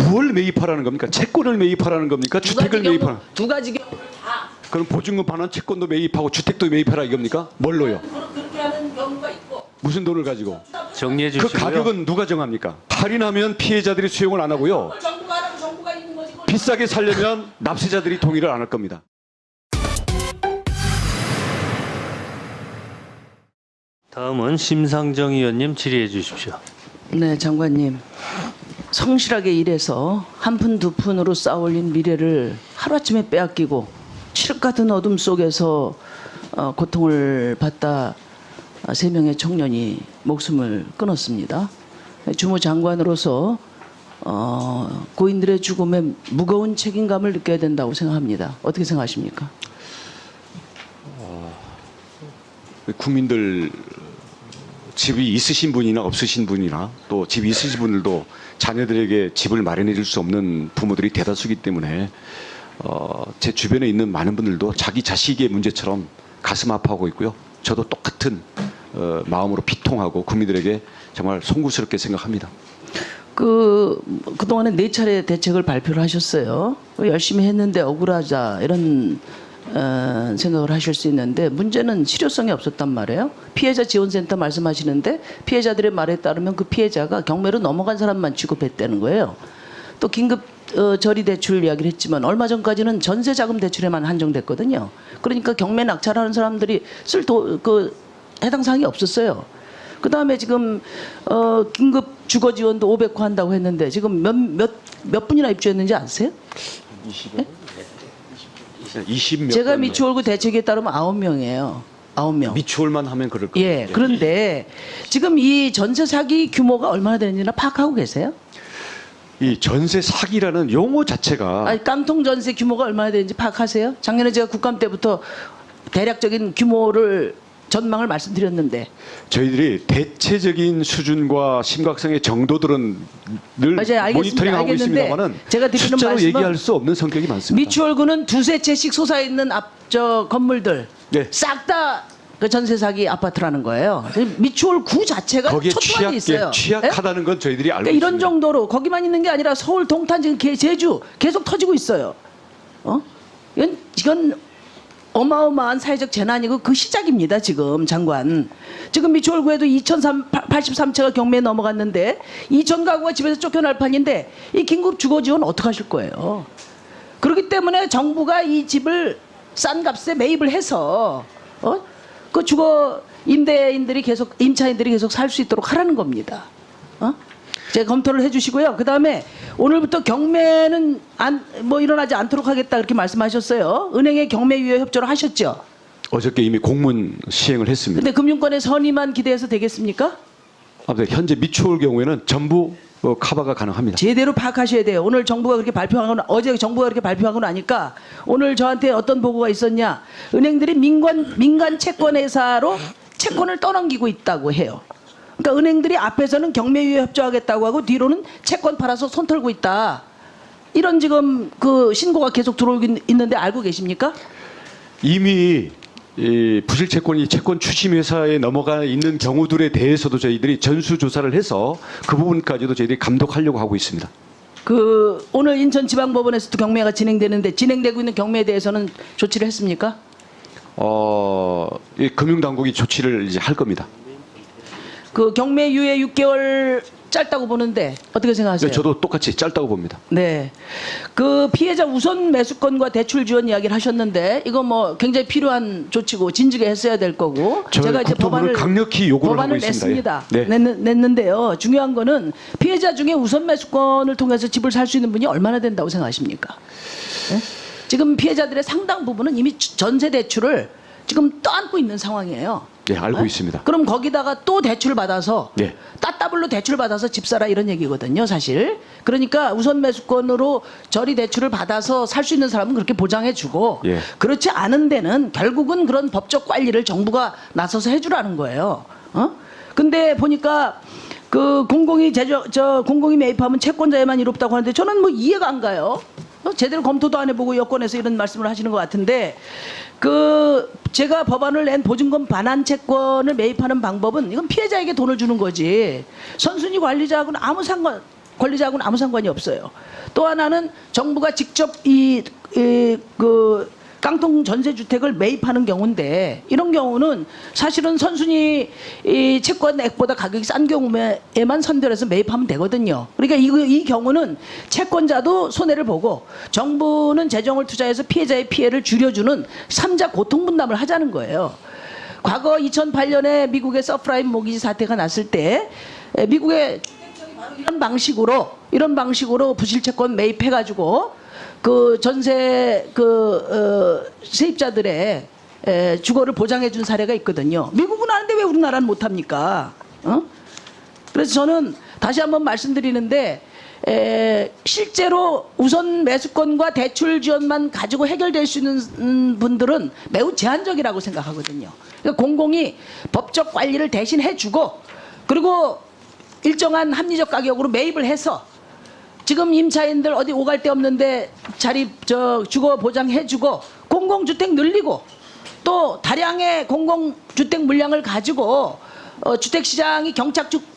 무엇을 매입하라는 겁니까? 채권을 매입하라는 겁니까? 주택을 매입하라는? 두 가지 경우를 다. 그럼 보증금 반환 채권도 매입하고 주택도 매입하라 이겁니까? 뭘로요? 그렇게 하는 경우가 있고. 무슨 돈을 가지고? 정리해 그 주시고요. 가격은 누가 정합니까? 할인하면 피해자들이 수용을 안 하고요. 그걸 정부가 하라고 정부가 있는 거지. 그걸 비싸게 살려면 납세자들이 동의를 안 할 겁니다. 다음은 심상정 의원님 질의해 주십시오. 네, 장관님. 성실하게 일해서 한 푼 두 푼으로 쌓아올린 미래를 하루아침에 빼앗기고 칠흑 같은 어둠 속에서 고통을 받다 3명의 청년이 목숨을 끊었습니다. 주무장관으로서 고인들의 죽음에 무거운 책임감을 느껴야 된다고 생각합니다. 어떻게 생각하십니까? 국민들 집이 있으신 분이나 없으신 분이나 또 집이 있으신 분들도 자녀들에게 집을 마련해 줄 수 없는 부모들이 대다수이기 때문에 제 주변에 있는 많은 분들도 자기 자식의 문제처럼 가슴 아파하고 있고요. 저도 똑같은 마음으로 비통하고 국민들에게 정말 송구스럽게 생각합니다. 그동안에 4차례 대책을 발표를 하셨어요. 열심히 했는데 억울하자 이런 생각을 하실 수 있는데 문제는 실효성이 없었단 말이에요. 피해자 지원센터 말씀하시는데 피해자들의 말에 따르면 그 피해자가 경매로 넘어간 사람만 취급했다는 거예요. 또 긴급 저리 대출 이야기를 했지만 얼마 전까지는 전세 자금 대출에만 한정됐거든요. 그러니까 경매 낙찰하는 사람들이 쓸 해당 사항이 없었어요. 그 다음에 지금 긴급 주거 지원도 500호 한다고 했는데 지금 몇 분이나 입주했는지 아세요? 20몇 제가 미추홀구 대책에 따르면 9명이에요. 9명. 미추홀만 하면 그럴 겁니다. 예. 그런데 지금 이 전세 사기 규모가 얼마나 되는지나 파악하고 계세요? 이 전세 사기라는 용어 자체가 아니, 깡통 전세 규모가 얼마나 되는지 파악하세요? 작년에 제가 국감 때부터 대략적인 규모를 전망을 말씀드렸는데 저희들이 대체적인 수준과 심각성의 정도들은 늘 맞아요. 알겠습니다. 모니터링하고 알겠는데 있습니다만은 제가 드리는 숫자로 말씀은 얘기할 수 없는 성격이 많습니다. 미추홀구는 두세 채씩 솟아있는 건물들 네. 싹 다 그 전세 사기 아파트라는 거예요. 미추홀구 자체가 거기에 초토화돼 있어요. 취약하다는 건 저희들이 알고 그러니까 있습니다. 이런 정도로 거기만 있는 게 아니라 서울, 동탄, 지금 제주 계속 터지고 있어요. 이건 어마어마한 사회적 재난이고 그 시작입니다. 지금 장관. 지금 미추홀구에도 2,083채가 경매에 넘어갔는데 2,000 가구가 집에서 쫓겨날 판인데 이 긴급 주거 지원 어떻게 하실 거예요? 그렇기 때문에 정부가 이 집을 싼 값에 매입을 해서 그 주거 임대인들이 계속 임차인들이 계속 살 수 있도록 하라는 겁니다. 제가 검토를 해주시고요. 그 다음에 오늘부터 경매는 일어나지 않도록 하겠다 그렇게 말씀하셨어요. 은행에 경매 유예 협조를 하셨죠. 어저께 이미 공문 시행을 했습니다. 근데 금융권의 선의만 기대해서 되겠습니까? 현재 미추홀 경우에는 전부 커버가 가능합니다. 제대로 파악하셔야 돼요. 오늘 정부가 그렇게 발표하고 어제 정부가 그렇게 발표하고 나니까 오늘 저한테 어떤 보고가 있었냐? 은행들이 민간 채권회사로 채권을 떠넘기고 있다고 해요. 그러니까 은행들이 앞에서는 경매유예 협조하겠다고 하고 뒤로는 채권 팔아서 손 털고 있다. 이런 지금 그 신고가 계속 들어오고 있는데 알고 계십니까? 이미 이 부실 채권이 채권 추심 회사에 넘어가 있는 경우들에 대해서도 저희들이 전수조사를 해서 그 부분까지도 저희들이 감독하려고 하고 있습니다. 오늘 인천지방법원에서도 경매가 진행되는데 진행되고 있는 경매에 대해서는 조치를 했습니까? 이 금융당국이 조치를 이제 할 겁니다. 그 경매 유예 6개월 짧다고 보는데 어떻게 생각하세요? 네, 저도 똑같이 짧다고 봅니다. 네. 그 피해자 우선 매수권과 대출 지원 이야기를 하셨는데 이거 뭐 굉장히 필요한 조치고 진즉에 했어야 될 거고 제가 이제 법안을 강력히 요구를 하고 있습니다. 냈습니다. 네. 냈는데요. 중요한 거는 피해자 중에 우선 매수권을 통해서 집을 살 수 있는 분이 얼마나 된다고 생각하십니까? 네? 지금 피해자들의 상당 부분은 이미 전세 대출을 지금 떠안고 있는 상황이에요. 네, 알고 있습니다. 그럼 거기다가 또 대출을 받아서 네. 따따블로 대출을 받아서 집 사라 이런 얘기거든요, 사실. 그러니까 우선 매수권으로 저리 대출을 받아서 살 수 있는 사람은 그렇게 보장해주고 예. 그렇지 않은 데는 결국은 그런 법적 관리를 정부가 나서서 해주라는 거예요. 근데 보니까 그 공공이 매입하면 채권자에만 이롭다고 하는데 저는 뭐 이해가 안 가요. 제대로 검토도 안 해보고 여권에서 이런 말씀을 하시는 것 같은데 제가 법안을 낸 보증금 반환 채권을 매입하는 방법은 이건 피해자에게 돈을 주는 거지 선순위 관리자하고는 아무 상관 권리자하고는 아무 상관이 없어요. 또 하나는 정부가 직접 그 깡통 전세주택을 매입하는 경우인데 이런 경우는 사실은 선순위 이 채권액보다 가격이 싼 경우에만 선별해서 매입하면 되거든요. 그러니까 이 경우는 채권자도 손해를 보고 정부는 재정을 투자해서 피해자의 피해를 줄여주는 3자 고통분담을 하자는 거예요. 과거 2008년에 미국의 서프라임 모기지 사태가 났을 때 미국의 이런 방식으로 부실채권 매입해가지고 그 전세 세입자들의 주거를 보장해 준 사례가 있거든요. 미국은 하는데 왜 우리나라는 못 합니까? 그래서 저는 다시 한번 말씀드리는데 실제로 우선 매수권과 대출 지원만 가지고 해결될 수 있는 분들은 매우 제한적이라고 생각하거든요. 그러니까 공공이 법적 관리를 대신 해주고 그리고 일정한 합리적 가격으로 매입을 해서 지금 임차인들 어디 오갈 데 없는데 주거 보장해주고 공공주택 늘리고 또 다량의 공공주택 물량을 가지고 주택시장이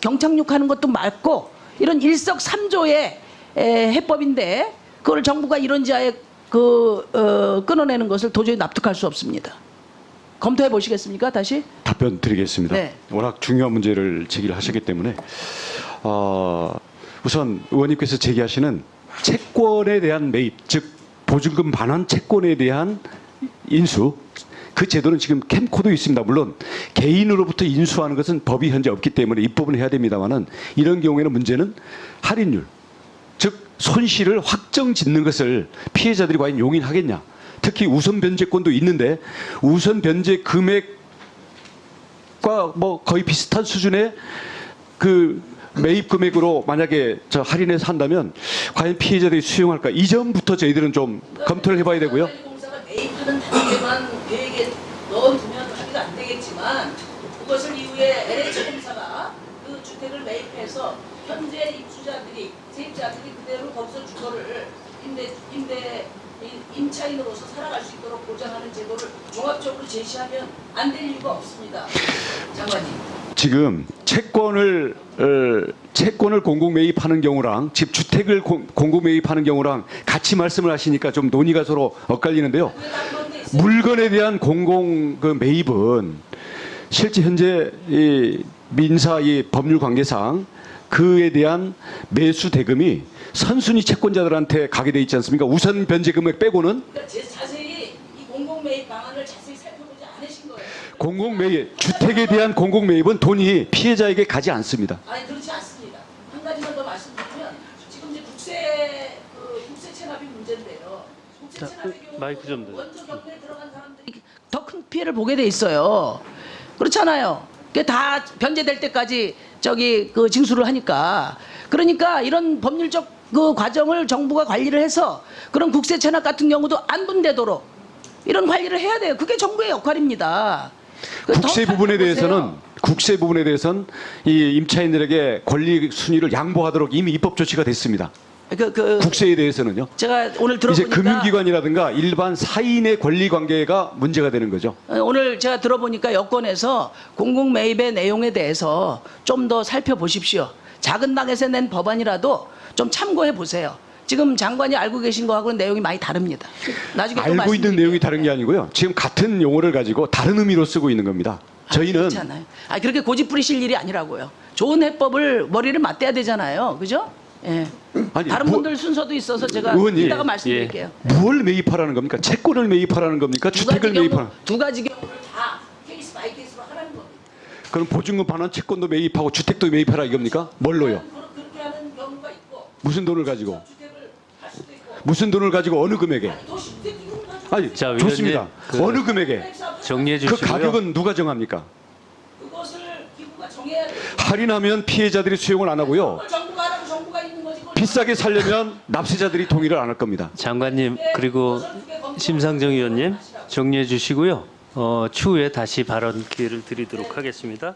경착륙하는 것도 막고 이런 일석삼조의 해법인데 그걸 정부가 이런 지하에 끊어내는 것을 도저히 납득할 수 없습니다. 검토해 보시겠습니까? 다시? 답변 드리겠습니다. 네. 워낙 중요한 문제를 제기를 하셨기 때문에 우선 의원님께서 제기하시는 채권에 대한 매입, 즉 보증금 반환 채권에 대한 인수, 그 제도는 지금 캠코도 있습니다. 물론 개인으로부터 인수하는 것은 법이 현재 없기 때문에 입법은 해야 됩니다만은 이런 경우에는 문제는 할인율, 즉 손실을 확정 짓는 것을 피해자들이 과연 용인하겠냐. 특히 우선 변제권도 있는데 우선 변제 금액과 뭐 거의 비슷한 수준의 그 매입 금액으로 만약에 할인해서 한다면 과연 피해자들이 수용할까? 이 점부터 저희들은 좀 검토를 해봐야 되고요. 공사가 매입하는 단계만 계획에 넣어두면 합의가 안 되겠지만 그것을 이후에 LH공사가 그 주택을 매입해서 현재 입주자들이 세입자들이 그대로 거기서 주거를 임차인으로서 살아갈 수 있도록 보장하는 제도를 종합적으로 제시하면 안 될 이유가 없습니다. 장관님. 지금 채권을 공공 매입하는 경우랑 집 주택을 공공 매입하는 경우랑 같이 말씀을 하시니까 좀 논의가 서로 엇갈리는데요. 물건에 대한 공공 매입은 실제 현재 이 민사 이 법률 관계상 그에 대한 매수 대금이 선순위 채권자들한테 가게 돼 있지 않습니까? 우선 변제 금액 빼고는. 그러니까 자세히 이 공공 매입 방안을 자세히 살펴보지 않으신 거예요. 공공 매입, 주택에 대한 공공 매입은 돈이 피해자에게 가지 않습니다. 아니 그렇지 않습니다. 한 가지만 더 말씀드리면 지금 이제 국세 체납이 문제인데요. 국세 자, 체납의 경우 마이크 좀 더. 원조 경매에 들어간 사람들이 더 큰 피해를 보게 돼 있어요. 그렇잖아요. 그게 다 변제될 때까지 그 징수를 하니까. 그러니까 이런 법률적 그 과정을 정부가 관리를 해서 그런 국세 체납 같은 경우도 안 분되도록 이런 관리를 해야 돼요. 그게 정부의 역할입니다. 국세 부분에 대해서는 이 임차인들에게 권리 순위를 양보하도록 이미 입법 조치가 됐습니다. 국세에 대해서는요. 제가 오늘 이제 들어보니까 금융기관이라든가 일반 사인의 권리 관계가 문제가 되는 거죠. 오늘 제가 들어보니까 여권에서 공공 매입의 내용에 대해서 좀 더 살펴보십시오. 작은 당에서 낸 법안이라도 좀 참고해 보세요. 지금 장관이 알고 계신 거하고는 내용이 많이 다릅니다. 나중에 또 알고 있는 말씀드릴게요. 내용이 다른 게 아니고요. 지금 같은 용어를 가지고 다른 의미로 쓰고 있는 겁니다. 저희는 그렇지 않아요. 그렇게 고집 부리실 일이 아니라고요. 좋은 해법을 머리를 맞대야 되잖아요. 그죠? 예. 아니, 다른 분들 순서도 있어서 제가 의원님, 이따가 말씀드릴게요. 뭘 매입하라는 겁니까? 채권을 매입하라는 겁니까? 주택을 매입하라는. 두 가지 경우를 다 케이스 바이 케이스로 하라는 겁니다. 그럼 보증금 반환 채권도 매입하고 주택도 매입하라 이겁니까? 뭘로요? 그렇게 하는 경우가 있고 무슨 돈을 가지고? 주택을 할 수도 있고 무슨 돈을 가지고 어느 금액에? 도시주택 이런 거 가지고 아니, 자, 위원님, 좋습니다. 어느 금액에? 정리해 그 주시고요. 가격은 누가 정합니까? 그것을 기부가 정해야 돼요. 할인하면 피해자들이 수용을 안 하고요. 그걸 정부가 하라고 정부가 있는 거지. 그걸 비싸게 살려면 납세자들이 동의를 안 할 겁니다. 장관님 그리고 심상정 의원님 정리해 주시고요. 추후에 다시 발언 기회를 드리도록 하겠습니다.